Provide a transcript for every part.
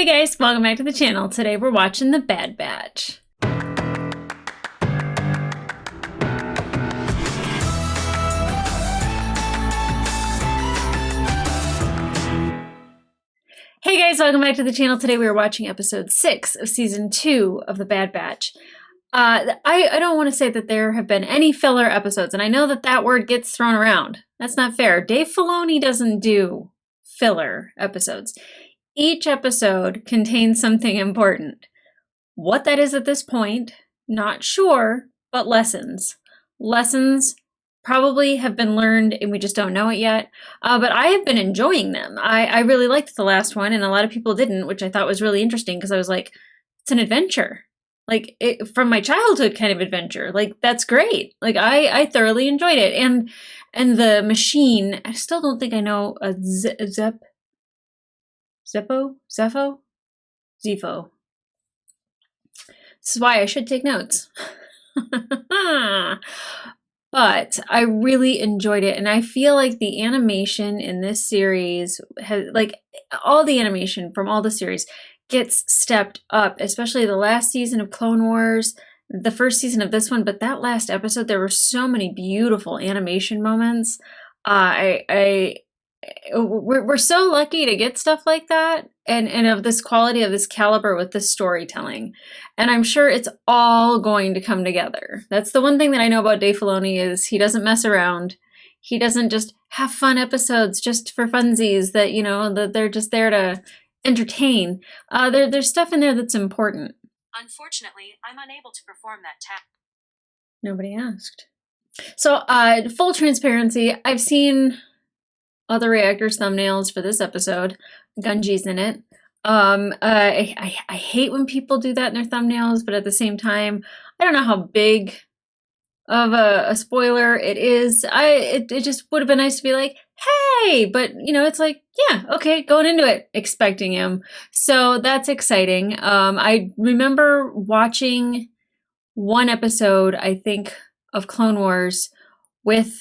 Hey guys, welcome back to the channel. Today we're watching The Bad Batch. Hey guys, welcome back to the channel. Today we are watching episode 6 of season 2 of The Bad Batch. I don't want to say that there have been any filler episodes, and I know that that word gets thrown around. That's not fair. Dave Filoni doesn't do filler episodes. Each episode contains something important. What that is at this point, not sure, but lessons. Lessons probably have been learned and we just don't know it yet. But I have been enjoying them. I really liked the last one, and a lot of people didn't, which I thought was really interesting because I was like, it's an adventure. Like, from my childhood kind of adventure. Like, that's great. Like, I thoroughly enjoyed it. And the machine, I still don't think I know a Zepho? Zepho. This is why I should take notes. But I really enjoyed it, and I feel like the animation in this series has, like, all the animation from all the series gets stepped up, especially the last season of Clone Wars, the first season of this one, but that last episode, there were so many beautiful animation moments. We're so lucky to get stuff like that and of this quality, of this caliber with this storytelling. And I'm sure it's all going to come together. That's the one thing that I know about Dave Filoni is he doesn't mess around. He doesn't just have fun episodes just for funsies that, you know, that they're just there to entertain. There's stuff in there that's important. Unfortunately, I'm unable to perform that task. Nobody asked. So, full transparency, I've seen other reactors' thumbnails for this episode. Gunji's in it. I hate when people do that in their thumbnails, but at the same time, I don't know how big of a spoiler it is. It just would have been nice to be like, hey, but you know, it's like, yeah, okay, going into it, expecting him. So that's exciting. I remember watching one episode, I think, of Clone Wars with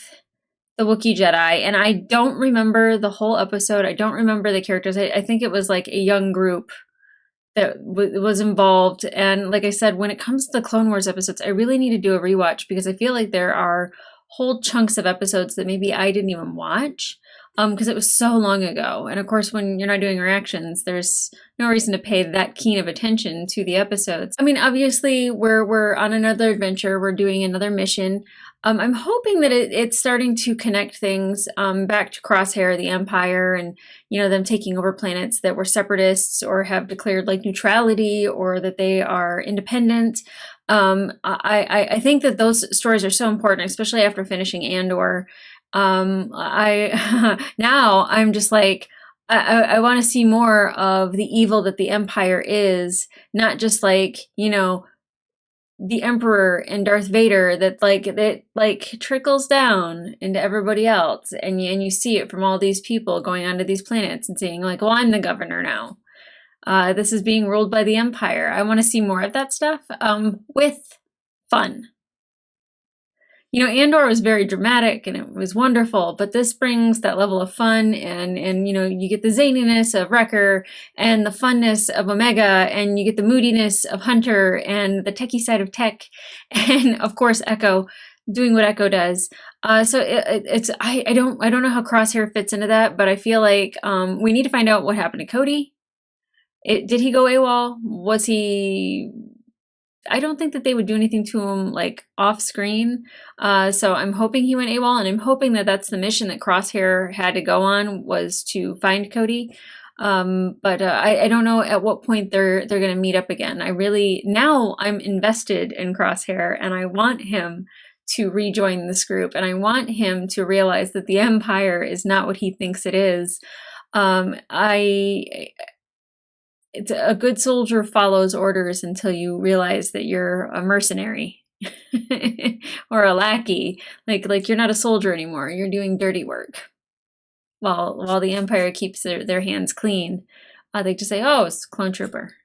the Wookiee Jedi, and I don't remember the whole episode. I don't remember the characters. I think it was like a young group that was involved. And like I said, when it comes to the Clone Wars episodes, I really need to do a rewatch because I feel like there are whole chunks of episodes that maybe I didn't even watch because it was so long ago. And of course, when you're not doing reactions, there's no reason to pay that keen of attention to the episodes. I mean, obviously, we're on another adventure. We're doing another mission. I'm hoping that it's starting to connect things back to Crosshair, the Empire, and, you know, them taking over planets that were separatists or have declared like neutrality or that they are independent. I think that those stories are so important, especially after finishing Andor. Now I'm just like, I want to see more of the evil that the Empire is, not just like, you know, the Emperor and Darth Vader that trickles down into everybody else, and you see it from all these people going onto these planets and saying like, well, I'm the governor now. This is being ruled by the Empire. I want to see more of that stuff with fun. You know, Andor was very dramatic and it was wonderful, but this brings that level of fun and you know, you get the zaniness of Wrecker and the funness of Omega, and you get the moodiness of Hunter and the techie side of Tech, and of course Echo doing what Echo does. So I don't know how Crosshair fits into that, but I feel like we need to find out what happened to Cody. Did he go AWOL? Was he? I don't think that they would do anything to him like off screen. So I'm hoping he went AWOL, and I'm hoping that that's the mission that Crosshair had to go on, was to find Cody. But I don't know at what point they're going to meet up again. Now I'm invested in Crosshair, and I want him to rejoin this group, and I want him to realize that the Empire is not what he thinks it is. It's a good soldier follows orders until you realize that you're a mercenary or a lackey. Like you're not a soldier anymore. You're doing dirty work. While the Empire keeps their hands clean, they just say, "Oh, it's Clone Trooper."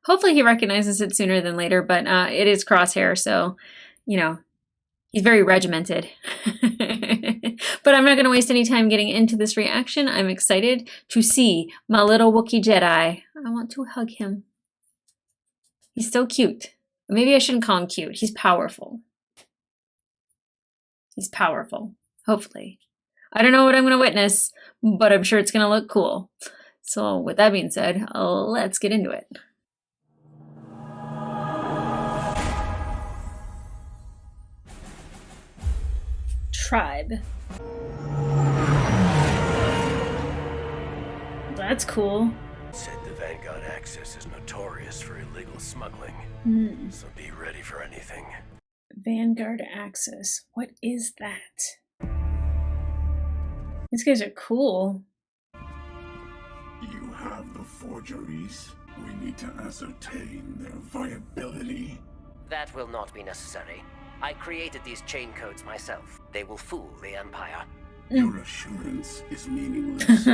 Hopefully, he recognizes it sooner than later. But it is Crosshair, so you know he's very regimented. But I'm not going to waste any time getting into this reaction. I'm excited to see my little Wookiee Jedi. I want to hug him. He's so cute. Maybe I shouldn't call him cute. He's powerful. He's powerful. Hopefully. I don't know what I'm going to witness, but I'm sure it's going to look cool. So with that being said, let's get into it. Tribe. That's cool. Said the Vanguard access is notorious for illegal smuggling, so be ready for anything. Vanguard access. What is that? These guys are cool. You have the forgeries. We need to ascertain their viability. That will not be necessary. I created these chain codes myself. They will fool the Empire. Your assurance is meaningless.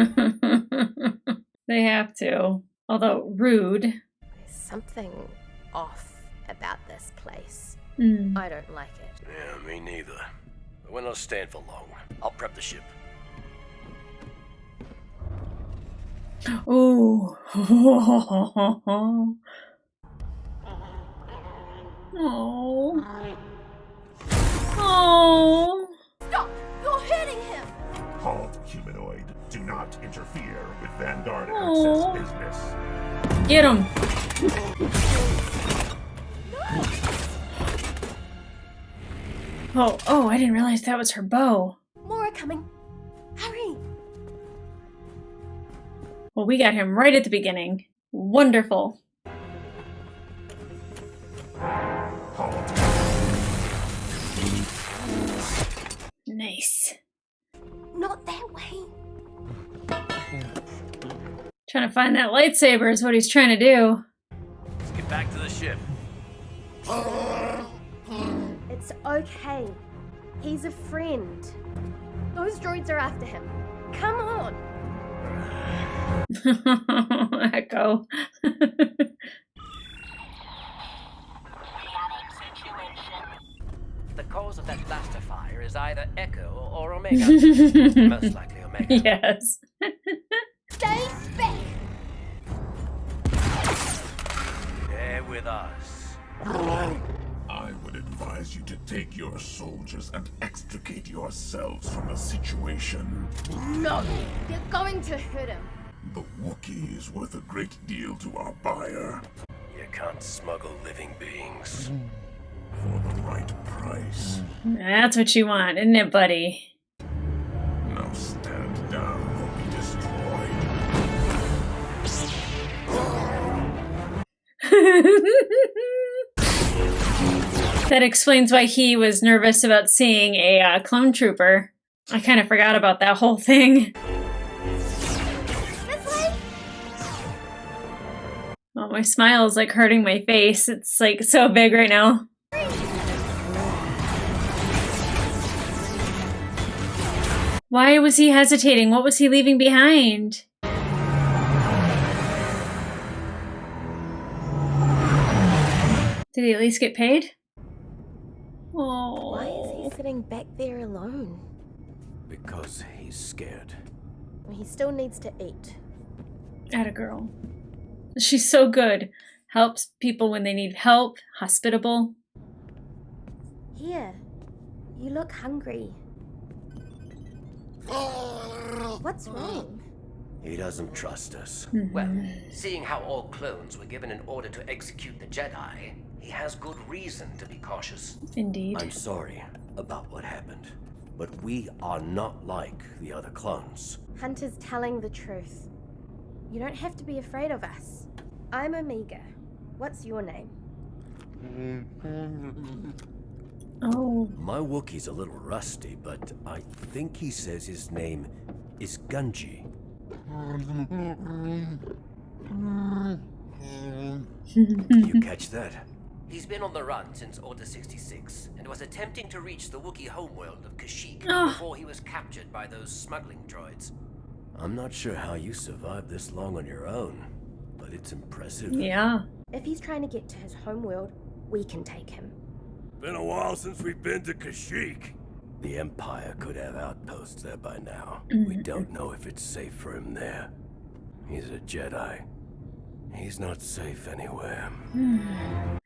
They have to. Although rude. There's something off about this place. I don't like it. Yeah, me neither. But we're not staying for long. I'll prep the ship. Oh. Oh. Oh. Stop! You're hurting him! Halt, humanoid. Do not interfere with Vanguard Aw. access business. Get him. Oh, I didn't realize that was her bow. More are coming. Hurry! Well, we got him right at the beginning. Wonderful. Halt. Nice. Not that way. Trying to find that lightsaber is what he's trying to do. Let's get back to the ship. It's okay. He's a friend. Those droids are after him. Come on! Echo. The cause of that blaster fire is either Echo or Omega. Most likely Omega. Yes. Stay back! They're with us. I would advise you to take your soldiers and extricate yourselves from the situation. No! You're going to hurt him. The Wookiee is worth a great deal to our buyer. You can't smuggle living beings. For the right price. That's what you want, isn't it, buddy? Now stand down or be destroyed. That explains why he was nervous about seeing a clone trooper. I kind of forgot about that whole thing. This way! Oh, my smile is like hurting my face. It's like so big right now. Why was he hesitating? What was he leaving behind? Did he at least get paid? Oh. Why is he sitting back there alone? Because he's scared. He still needs to eat. Atta girl. She's so good. Helps people when they need help. Hospitable. Here. You look hungry. What's wrong? He doesn't trust us. Well, seeing how all clones were given an order to execute the Jedi, he has good reason to be cautious. Indeed. I'm sorry about what happened, but we are not like the other clones. Hunter's telling the truth. You don't have to be afraid of us. I'm Omega. What's your name? Oh. My Wookiee's a little rusty, but I think he says his name is Gunji. You catch that? He's been on the run since Order 66 and was attempting to reach the Wookiee homeworld of Kashyyyk before he was captured by those smuggling droids. I'm not sure how you survived this long on your own, but it's impressive. Yeah. If he's trying to get to his homeworld, we can take him. Been a while since we've been to Kashyyyk. The Empire could have outposts there by now. Mm-hmm. We don't know if it's safe for him there. He's a Jedi. He's not safe anywhere.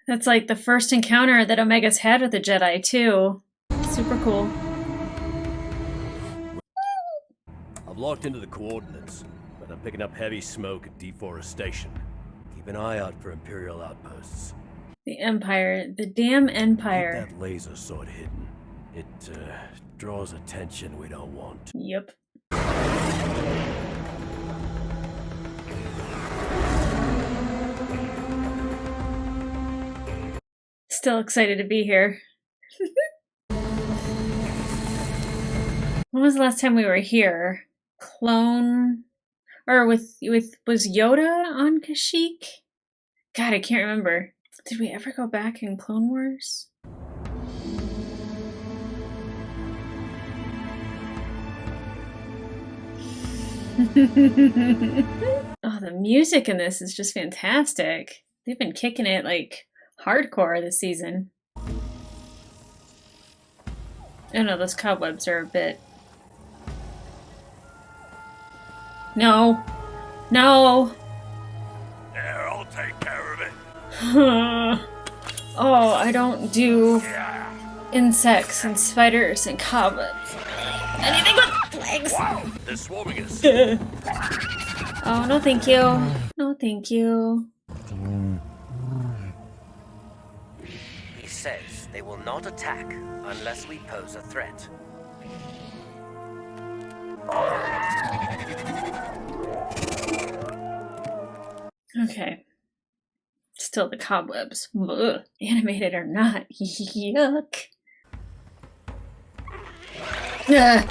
That's like the first encounter that Omega's had with the Jedi, too. Super cool. I've locked into the coordinates, but I'm picking up heavy smoke and deforestation. Keep an eye out for Imperial outposts. The Empire. The damn Empire. Keep that laser sword hidden. It draws attention we don't want. Yep. Still excited to be here. When was the last time we were here? Clone, or was Yoda on Kashyyyk? God, I can't remember. Did we ever go back in Clone Wars? Oh, the music in this is just fantastic. They've been kicking it like hardcore this season. Oh no, those cobwebs are a bit... No. No. There, I'll take care of it. Oh, I don't do insects and spiders and cobwebs. Anything with legs. Wow, they're swarming us. Oh, no thank you. No thank you. He says they will not attack unless we pose a threat. Okay. Still the cobwebs. Ugh. Animated or not. Yuck. Ugh.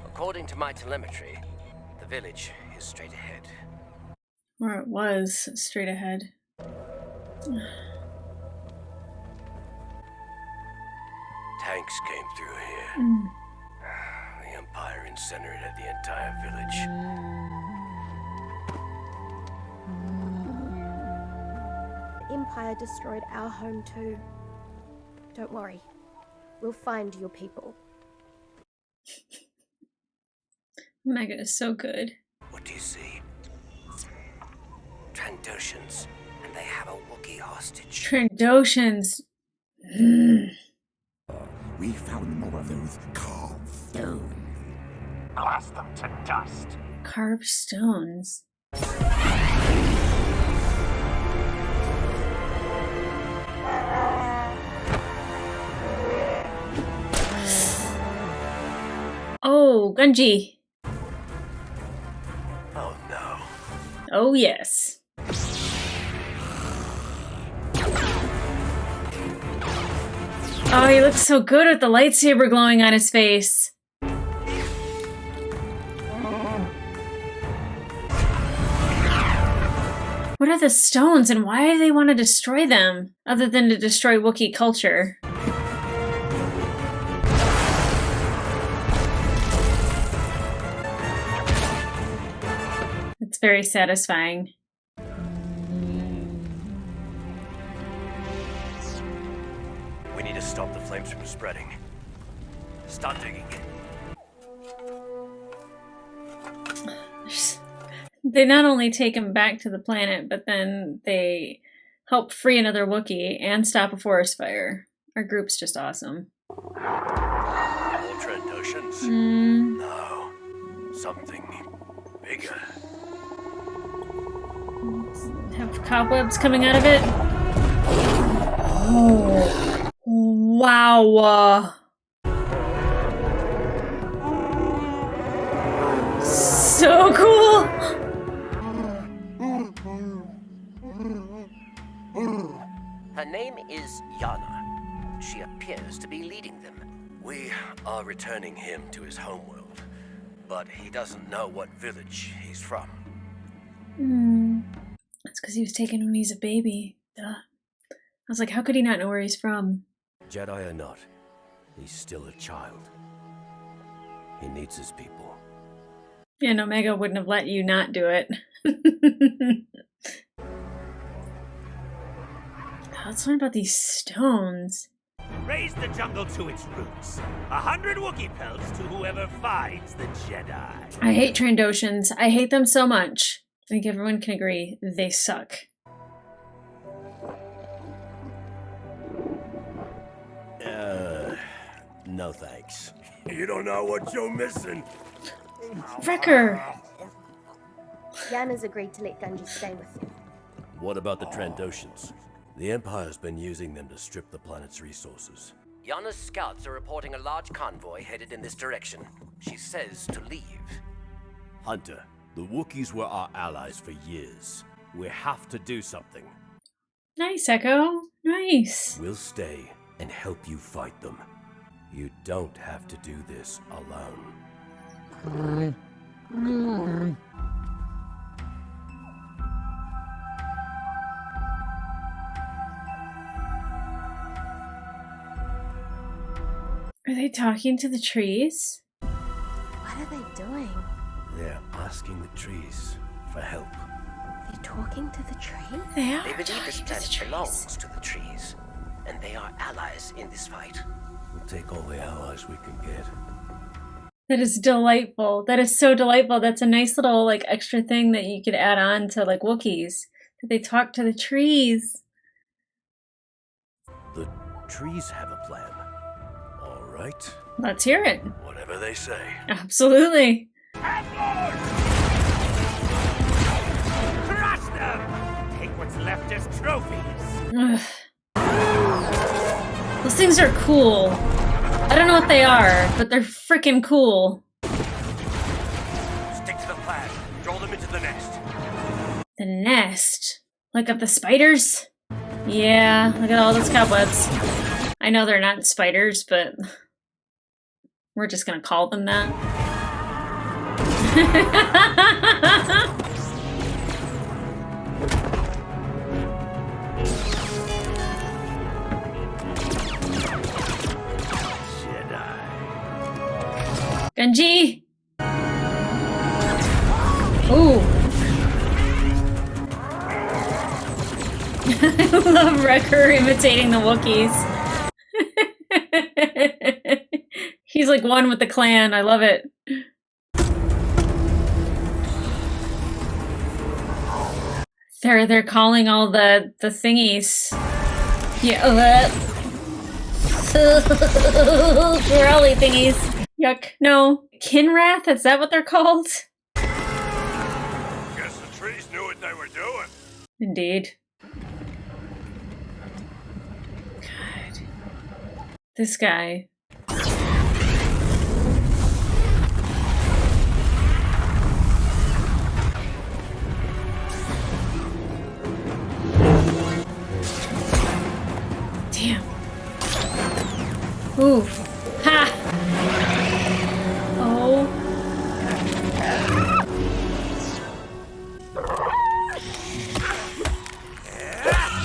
According to my telemetry, the village is straight ahead. Or it was straight ahead. Tanks came through here. The Empire incinerated the entire village. The Empire destroyed our home too. Don't worry. We'll find your people. Omega is so good. What do you see? Trandoshans, and they have a Wookiee hostage. Trandoshans. We found more of those carved stones. Blast them to dust. Carved stones. Oh, Gunji. Oh no. Oh, yes. Oh, he looks so good with the lightsaber glowing on his face. What are the stones and why do they want to destroy them? Other than to destroy Wookiee culture. It's very satisfying. We need to stop the flames from spreading. Stop digging. They not only take him back to the planet, but then they help free another Wookiee and stop a forest fire. Our group's just awesome. More Trandoshans? No. Something bigger. Have cobwebs coming out of it? Oh. Wow. So cool. Her name is Yana. She appears to be leading them. We are returning him to his homeworld, but he doesn't know what village he's from. That's because he was taken when he's a baby. Duh. I was like, how could he not know where he's from? Jedi or not, he's still a child. He needs his people. And Omega wouldn't have let you not do it. Let's learn about these stones. Raise the jungle to its roots. 100 Wookiee pelts to whoever finds the Jedi. I hate Trandoshans. I hate them so much. I think everyone can agree they suck. No thanks. You don't know what you're missing. Wrecker! Yan has agreed to let Gunji stay with you. What about the Trandoshans? The Empire's been using them to strip the planet's resources. Yana's scouts are reporting a large convoy headed in this direction. She says to leave. Hunter, the Wookiees were our allies for years. We have to do something. Nice, Echo. Nice. We'll stay and help you fight them. You don't have to do this alone. Are they talking to the trees? What are they doing? They're asking the trees for help. They're talking to the tree? They are They believe this talking to the planet trees. belongs to the trees, and they are allies in this fight. We'll take all the allies we can get. That is delightful. That is so delightful. That's a nice little like extra thing that you could add on to like Wookiees. That they talk to the trees. The trees have a plan. All right. Let's hear it. Whatever they say. Absolutely. Crush them! Take what's left as trophies. Ugh. Those things are cool. I don't know what they are, but they're freaking cool. Stick to the plan. Draw them into the nest. The nest? Like of the spiders? Yeah, look at all those cobwebs. I know they're not spiders, but we're just gonna call them that. Gunji! Ooh. I love Wrecker imitating the Wookiees. He's like one with the clan. I love it. They're calling all the thingies. Yeah. Growly thingies. Yuck. No. Kinrath? Is that what they're called? Guess the trees knew what they were doing. Indeed. God. This guy. Damn. Ooh. Ha! Oh.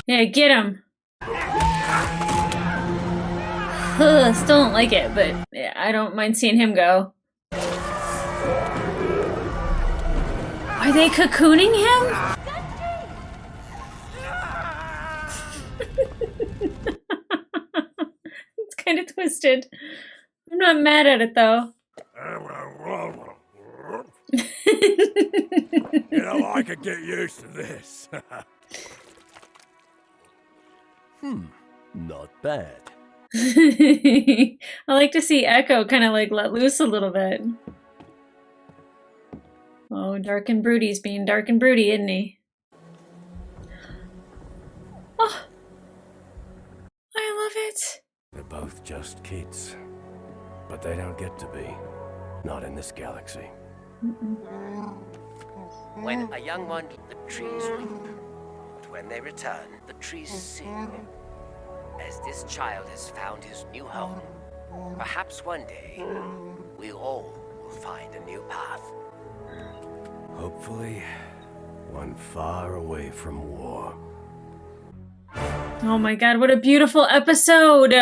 Yeah, get him. Ugh, still don't like it, but yeah, I don't mind seeing him go. Are they cocooning him? It's kind of twisted. I'm not mad at it though. You know, I could get used to this. Not bad. I like to see Echo kind of like let loose a little bit. Oh, dark and broody. Being dark and broody, isn't he? Oh, I love it. They're both just kids. But they don't get to be. Not in this galaxy. When a young one, the trees weep. But when they return, the trees sing. As this child has found his new home, perhaps one day, we all will find a new path. Hopefully, one far away from war. Oh my god, what a beautiful episode!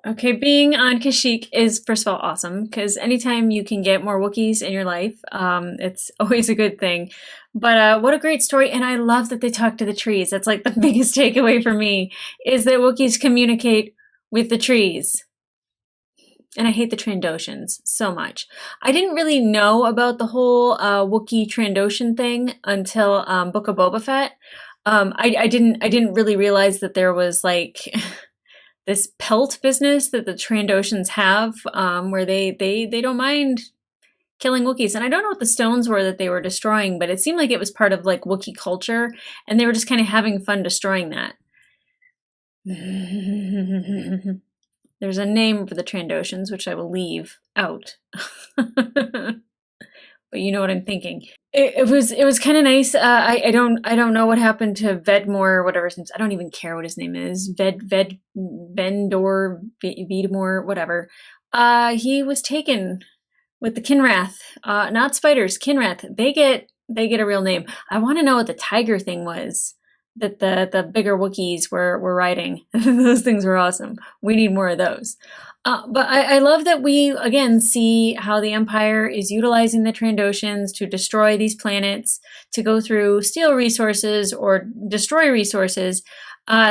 Okay, being on Kashyyyk is, first of all, awesome, because anytime you can get more Wookiees in your life, it's always a good thing. But what a great story, and I love that they talk to the trees. That's like the biggest takeaway for me, is that Wookiees communicate with the trees. And I hate the Trandoshans so much. I didn't really know about the whole Wookiee Trandoshan thing until Book of Boba Fett. I didn't really realize that there was like this pelt business that the Trandoshans have, where they don't mind killing Wookiees. And I don't know what the stones were that they were destroying, but it seemed like it was part of like Wookiee culture, and they were just kind of having fun destroying that. There's a name for the Trandoshans, which I will leave out. But you know what I'm thinking. It was kind of nice. I don't know what happened to Vedmore or whatever his name is. I don't even care what his name is. Vendor, Vedmore, whatever. He was taken with the Kinrath. Not spiders, Kinrath. They get a real name. I want to know what the tiger thing was that the bigger Wookiees were riding. Those things were awesome. We need more of those. But I love that we, again, see how the Empire is utilizing the Trandoshans to destroy these planets, to go through, steal resources or destroy resources.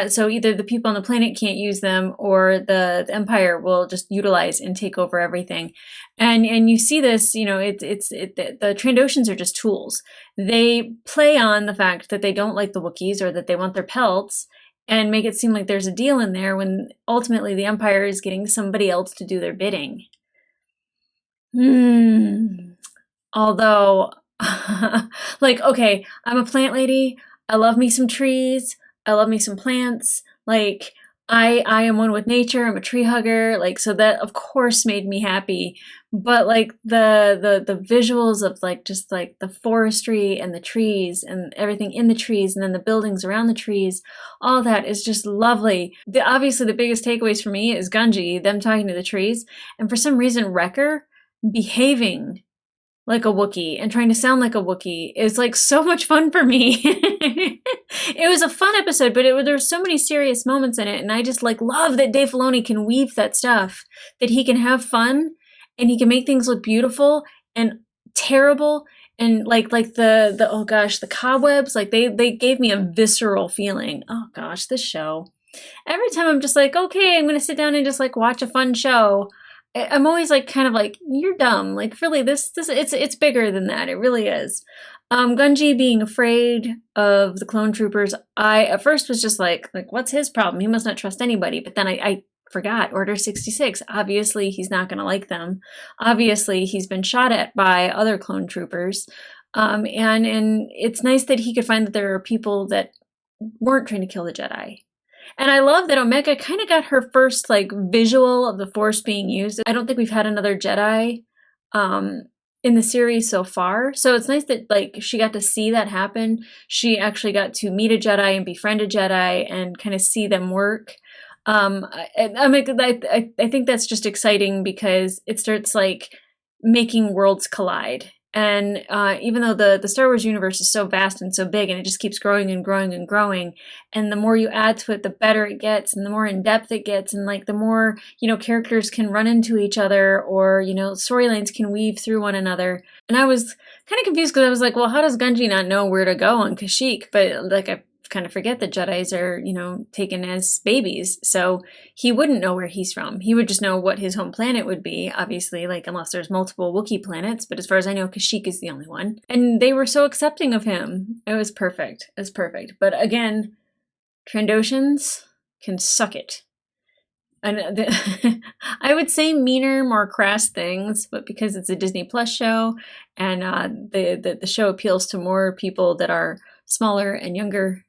So either the people on the planet can't use them, or the Empire will just utilize and take over everything. And you see this, the Trandoshans are just tools. They play on the fact that they don't like the Wookiees, or that they want their pelts, and make it seem like there's a deal in there, when ultimately the Empire is getting somebody else to do their bidding. Although, like, okay, I'm a plant lady. I love me some trees. I love me some plants. Like, I am one with nature. I'm a tree hugger. Like, so that of course made me happy. But like the visuals of like just like the forestry and the trees and everything in the trees, and then the buildings around the trees, all that is just lovely. Obviously the biggest takeaways for me is Gungi, them talking to the trees, and for some reason Wrecker behaving like a Wookiee and trying to sound like a Wookiee is like so much fun for me. It was a fun episode, but there were so many serious moments in it, and I just like love that Dave Filoni can weave that stuff, that he can have fun and he can make things look beautiful and terrible, and like the oh gosh, the cobwebs, like they gave me a visceral feeling. Oh gosh, this show. Every time I'm just like, okay, I'm gonna sit down and just like watch a fun show. I'm always like kind of like, you're dumb. Like really, this it's bigger than that. It really is. Gungi being afraid of the clone troopers, I at first was just like what's his problem? He must not trust anybody. But then I forgot Order 66. Obviously, he's not going to like them. Obviously, he's been shot at by other clone troopers. And it's nice that he could find that there are people that weren't trying to kill the Jedi. And I love that Omega kind of got her first like visual of the Force being used. I don't think we've had another Jedi in the series so far. So it's nice that like she got to see that happen. She actually got to meet a Jedi and befriend a Jedi and kind of see them work. I think that's just exciting because it starts like making worlds collide. And even though the Star Wars universe is so vast and so big, and it just keeps growing and growing and growing, and the more you add to it, the better it gets, and the more in depth it gets, and like the more characters can run into each other, or storylines can weave through one another. And I was kind of confused because I was like, well, how does Gungi not know where to go on Kashyyyk? But like I kind of forget that Jedis are taken as babies, so he wouldn't know where he's from. He would just know what his home planet would be, obviously, like unless there's multiple Wookiee planets, but as far as I know, Kashyyyk is the only one. And they were so accepting of him. It was perfect. It was perfect. But again, Trandoshans can suck it. And I would say meaner, more crass things, but because it's a Disney Plus show, and the show appeals to more people that are smaller and younger,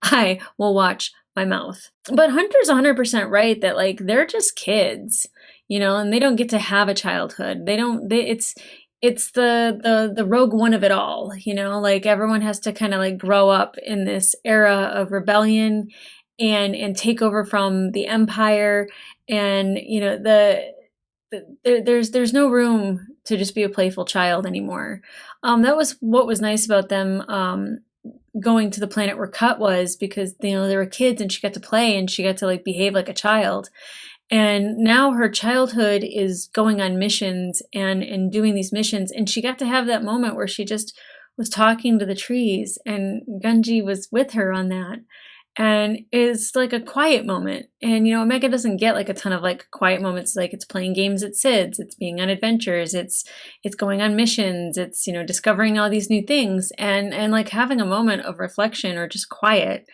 I will watch my mouth. But Hunter's 100% right that like they're just kids, and they don't get to have a childhood. It's the Rogue One of it all, like everyone has to kind of like grow up in this era of rebellion and take over from the Empire, and there's no room to just be a playful child anymore. That was what was nice about them going to the planet where Cut was, because, you know, there were kids and she got to play and she got to like behave like a child. And now her childhood is going on missions and doing these missions. And she got to have that moment where she just was talking to the trees, and Gunji was with her on that. And it's like a quiet moment. And, you know, Omega doesn't get like a ton of like quiet moments. Like, it's playing games at Sid's, it's being on adventures, it's going on missions, it's, you know, discovering all these new things, and like having a moment of reflection or just quiet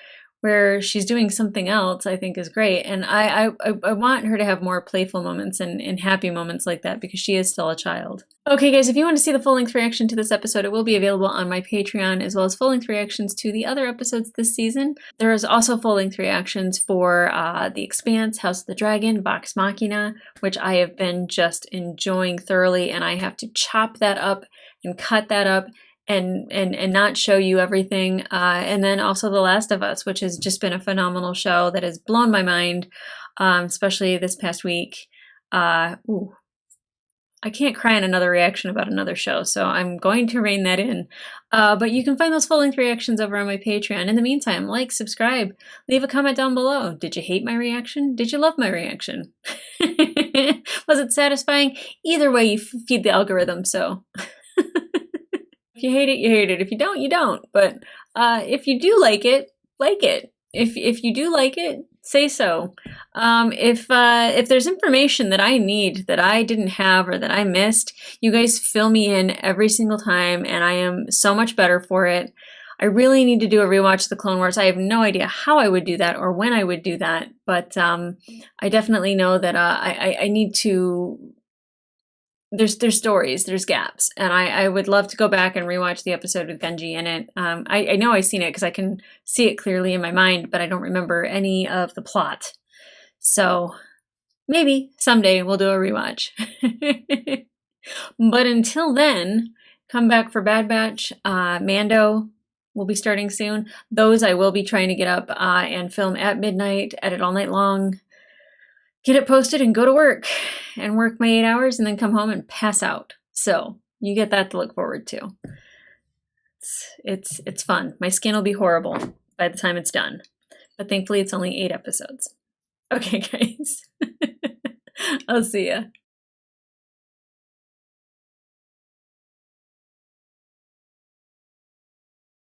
where she's doing something else, I think is great. And I want her to have more playful moments and happy moments like that, because she is still a child. Okay, guys, if you want to see the full-length reaction to this episode, it will be available on my Patreon, as well as full-length reactions to the other episodes this season. There is also full-length reactions for The Expanse, House of the Dragon, Vox Machina, which I have been just enjoying thoroughly, and I have to chop that up and cut that up and not show you everything. And then also The Last of Us, which has just been a phenomenal show that has blown my mind, especially this past week. I can't cry in another reaction about another show, so I'm going to rein that in. But you can find those full-length reactions over on my Patreon. In the meantime, like, subscribe, leave a comment down below. Did you hate my reaction? Did you love my reaction? Was it satisfying? Either way, you feed the algorithm, so... If you hate it, you hate it. If you don't, you don't. But if you do like it, like it. If you do like it, say so. If there's information that I need that I didn't have or that I missed, you guys fill me in every single time, and I am so much better for it. I really need to do a rewatch of the Clone Wars. I have no idea how I would do that or when I would do that, but I definitely know that I need to... There's stories, there's gaps, and I would love to go back and rewatch the episode with Gunji in it. I know I've seen it because I can see it clearly in my mind, but I don't remember any of the plot. So maybe someday we'll do a rewatch. But until then, come back for Bad Batch. Mando will be starting soon. Those I will be trying to get up and film at midnight, edit all night long, get it posted, and go to work and work my 8 hours and then come home and pass out. So you get that to look forward to. It's fun. My skin will be horrible by the time it's done, but thankfully it's only 8 episodes. Okay, guys. I'll see ya.